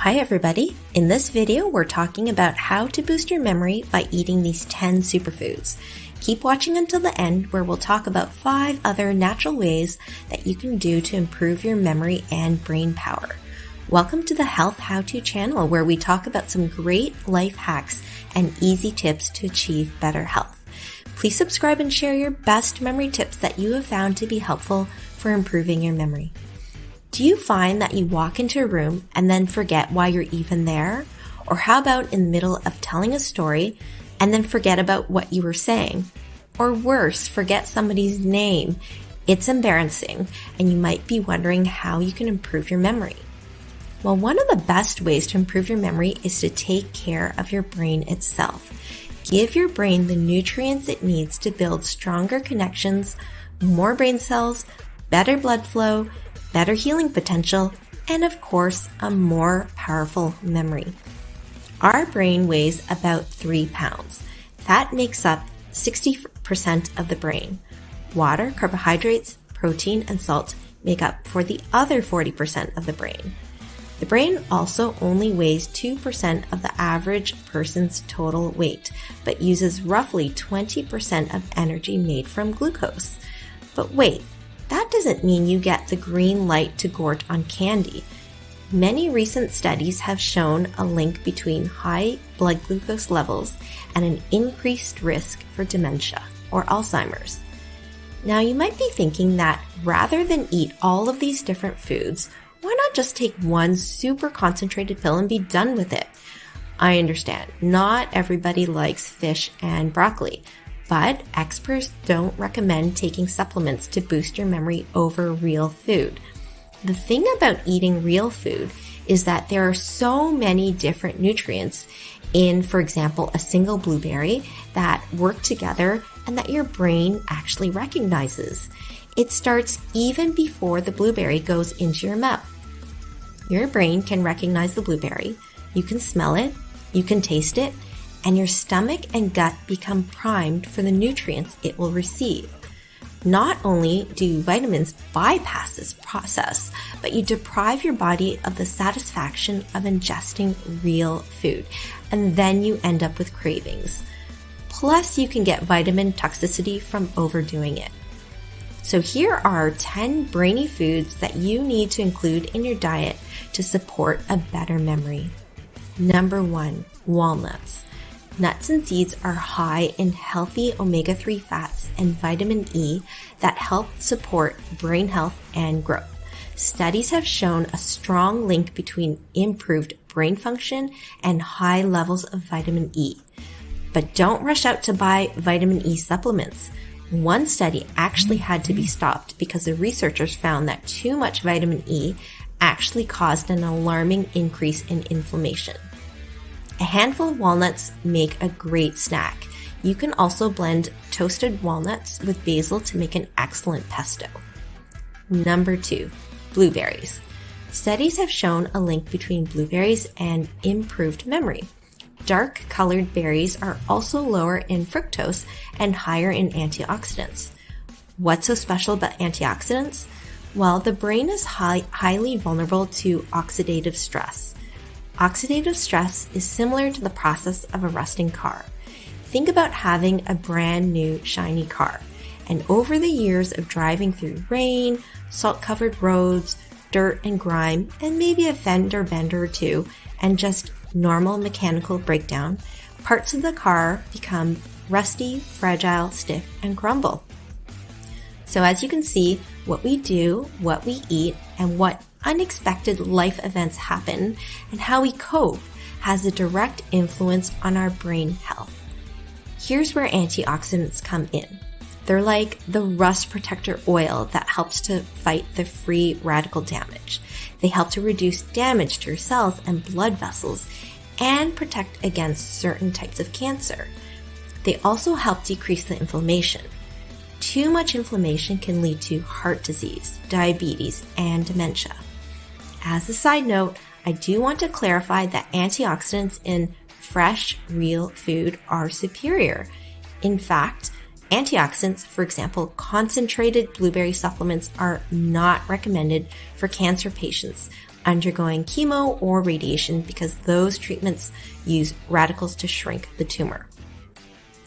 Hi everybody! In this video, we're talking about how to boost your memory by eating these 10 superfoods. Keep watching until the end where we'll talk about 5 other natural ways that you can do to improve your memory and brain power. Welcome to the Health How-To channel where we talk about some great life hacks and easy tips to achieve better health. Please subscribe and share your best memory tips that you have found to be helpful for improving your memory. Do you find that you walk into a room and then forget why you're even there? Or how about in the middle of telling a story and then forget about what you were saying? Or worse, forget somebody's name. It's embarrassing, and you might be wondering how you can improve your memory. Well, one of the best ways to improve your memory is to take care of your brain itself. Give your brain the nutrients it needs to build stronger connections, more brain cells, better blood flow, better healing potential, and of course, a more powerful memory. Our brain weighs about 3 pounds. Fat makes up 60% of the brain. Water, carbohydrates, protein, and salt make up for the other 40% of the brain. The brain also only weighs 2% of the average person's total weight, but uses roughly 20% of energy made from glucose. But wait, that doesn't mean you get the green light to gorge on candy. Many recent studies have shown a link between high blood glucose levels and an increased risk for dementia or Alzheimer's. Now you might be thinking that rather than eat all of these different foods, why not just take one super concentrated pill and be done with it? I understand, not everybody likes fish and broccoli. But experts don't recommend taking supplements to boost your memory over real food. The thing about eating real food is that there are so many different nutrients in, for example, a single blueberry that work together and that your brain actually recognizes. It starts even before the blueberry goes into your mouth. Your brain can recognize the blueberry, you can smell it, you can taste it, and your stomach and gut become primed for the nutrients it will receive. Not only do vitamins bypass this process, but you deprive your body of the satisfaction of ingesting real food, and then you end up with cravings. Plus, you can get vitamin toxicity from overdoing it. So here are 10 brainy foods that you need to include in your diet to support a better memory. Number 1, walnuts. Nuts and seeds are high in healthy omega-3 fats and vitamin E that help support brain health and growth. Studies have shown a strong link between improved brain function and high levels of vitamin E. But don't rush out to buy vitamin E supplements. One study actually had to be stopped because the researchers found that too much vitamin E actually caused an alarming increase in inflammation. A handful of walnuts make a great snack. You can also blend toasted walnuts with basil to make an excellent pesto. Number 2, blueberries. Studies have shown a link between blueberries and improved memory. Dark colored berries are also lower in fructose and higher in antioxidants. What's so special about antioxidants? Well, the brain is highly vulnerable to oxidative stress. Oxidative stress is similar to the process of a rusting car. Think about having a brand new shiny car, and over the years of driving through rain, salt-covered roads, dirt and grime, and maybe a fender bender or two, and just normal mechanical breakdown, parts of the car become rusty, fragile, stiff, and crumble. So as you can see, what we do, what we eat, and what unexpected life events happen, and how we cope has a direct influence on our brain health. Here's where antioxidants come in. They're like the rust protector oil that helps to fight the free radical damage. They help to reduce damage to your cells and blood vessels and protect against certain types of cancer. They also help decrease the inflammation. Too much inflammation can lead to heart disease, diabetes, and dementia. As a side note, I do want to clarify that antioxidants in fresh, real food are superior. In fact, antioxidants, for example, concentrated blueberry supplements, are not recommended for cancer patients, undergoing chemo or radiation because those treatments use radicals to shrink the tumor.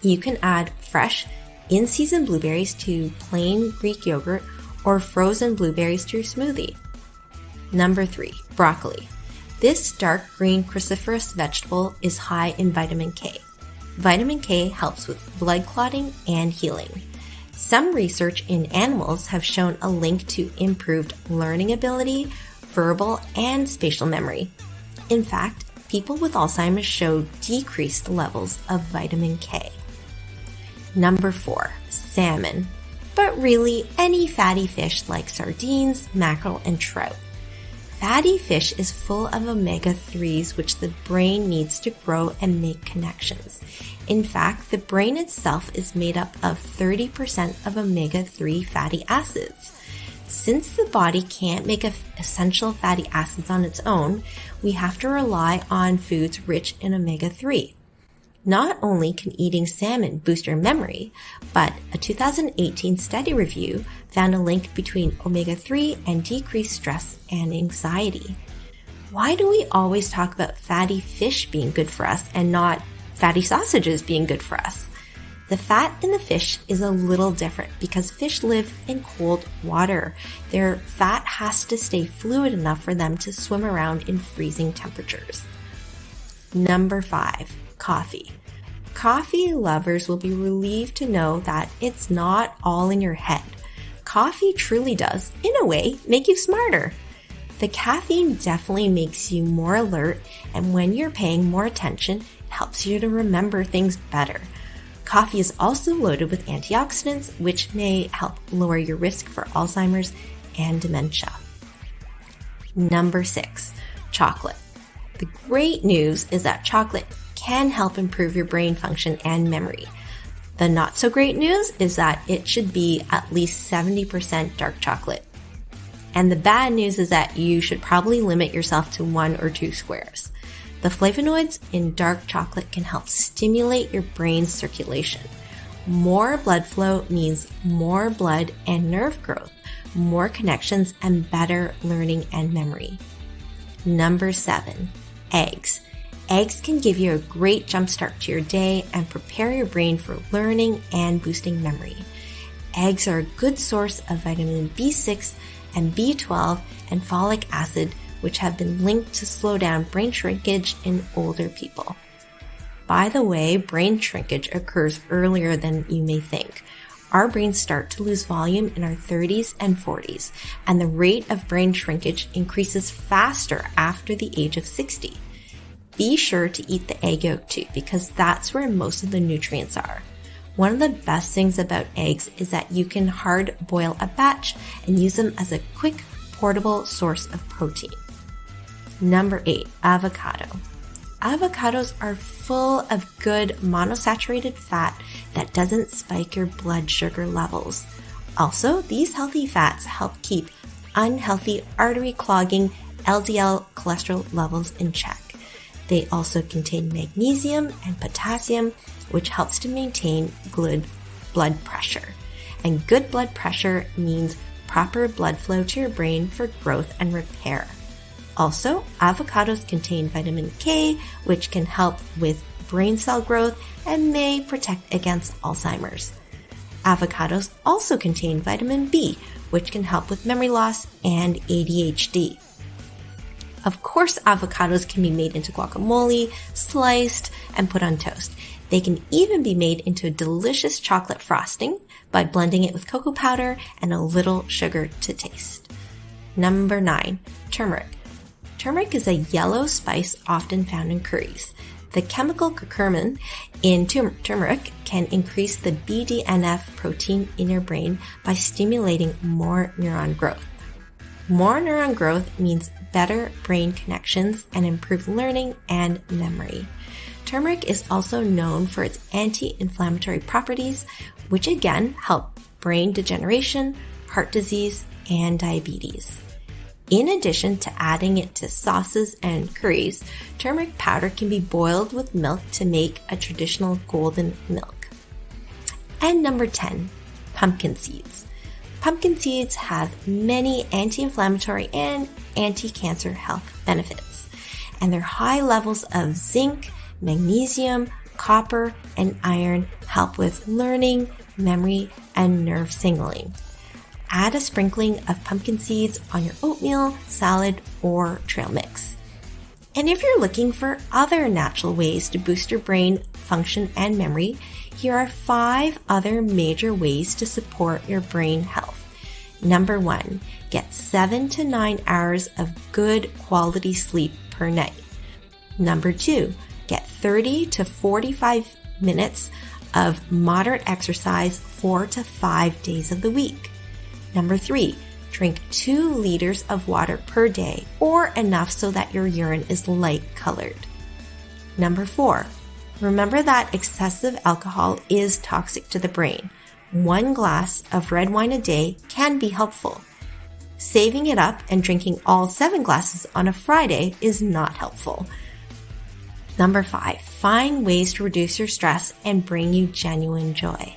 You can add fresh, in-season blueberries to plain Greek yogurt or frozen blueberries to your smoothie. Number 3, broccoli. This dark green cruciferous vegetable is high in vitamin K. Vitamin K helps with blood clotting and healing. Some research in animals have shown a link to improved learning ability, verbal, and spatial memory. In fact, people with Alzheimer's show decreased levels of vitamin K. Number 4, salmon. But really, any fatty fish like sardines, mackerel, and trout. Fatty fish is full of omega-3s, which the brain needs to grow and make connections. In fact, the brain itself is made up of 30% of omega-3 fatty acids. Since the body can't make essential fatty acids on its own, we have to rely on foods rich in omega-3. Not only can eating salmon boost your memory, but a 2018 study review found a link between omega-3 and decreased stress and anxiety. Why do we always talk about fatty fish being good for us and not fatty sausages being good for us? The fat in the fish is a little different because fish live in cold water. Their fat has to stay fluid enough for them to swim around in freezing temperatures. Number 5, coffee. Coffee lovers will be relieved to know that it's not all in your head. Coffee truly does, in a way, make you smarter. The caffeine definitely makes you more alert, and when you're paying more attention, it helps you to remember things better. Coffee is also loaded with antioxidants, which may help lower your risk for Alzheimer's and dementia. Number 6, chocolate. The great news is that chocolate can help improve your brain function and memory. The not so great news is that it should be at least 70% dark chocolate. And the bad news is that you should probably limit yourself to 1 or 2 squares. The flavonoids in dark chocolate can help stimulate your brain's circulation. More blood flow means more blood and nerve growth, more connections, and better learning and memory. Number 7, eggs. Eggs can give you a great jump start to your day and prepare your brain for learning and boosting memory. Eggs are a good source of vitamin B6 and B12 and folic acid, which have been linked to slow down brain shrinkage in older people. By the way, brain shrinkage occurs earlier than you may think. Our brains start to lose volume in our 30s and 40s, and the rate of brain shrinkage increases faster after the age of 60. Be sure to eat the egg yolk too, because that's where most of the nutrients are. One of the best things about eggs is that you can hard boil a batch and use them as a quick, portable source of protein. Number 8, avocado. Avocados are full of good monosaturated fat that doesn't spike your blood sugar levels. Also, these healthy fats help keep unhealthy artery clogging LDL cholesterol levels in check. They also contain magnesium and potassium, which helps to maintain good blood pressure. And good blood pressure means proper blood flow to your brain for growth and repair. Also, avocados contain vitamin K, which can help with brain cell growth and may protect against Alzheimer's. Avocados also contain vitamin B, which can help with memory loss and ADHD. Of course, avocados can be made into guacamole, sliced, and put on toast. They can even be made into a delicious chocolate frosting by blending it with cocoa powder and a little sugar to taste. Number 9, turmeric. Turmeric is a yellow spice often found in curries. The chemical curcumin in turmeric can increase the BDNF protein in your brain by stimulating more neuron growth. More neuron growth means better brain connections and improved learning and memory. Turmeric is also known for its anti-inflammatory properties, which again help brain degeneration, heart disease, and diabetes. In addition to adding it to sauces and curries, turmeric powder can be boiled with milk to make a traditional golden milk. And number 10, pumpkin seeds. Pumpkin seeds have many anti-inflammatory and anti-cancer health benefits, and their high levels of zinc, magnesium, copper, and iron help with learning, memory, and nerve signaling. Add a sprinkling of pumpkin seeds on your oatmeal, salad, or trail mix. And if you're looking for other natural ways to boost your brain function and memory, here are 5 other major ways to support your brain health. Number 1, get 7 to 9 hours of good quality sleep per night. Number 2, get 30 to 45 minutes of moderate exercise 4 to 5 days of the week. Number 3, drink 2 liters of water per day, or enough so that your urine is light colored. Number 4, remember that excessive alcohol is toxic to the brain. 1 glass of red wine a day can be helpful. Saving it up and drinking all 7 glasses on a Friday is not helpful. Number 5, find ways to reduce your stress and bring you genuine joy.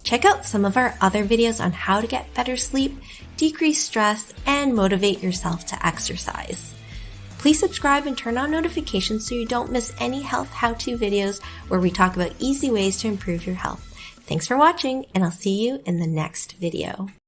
Check out some of our other videos on how to get better sleep, decrease stress, and motivate yourself to exercise. Please subscribe and turn on notifications so you don't miss any health how-to videos where we talk about easy ways to improve your health. Thanks for watching, and I'll see you in the next video.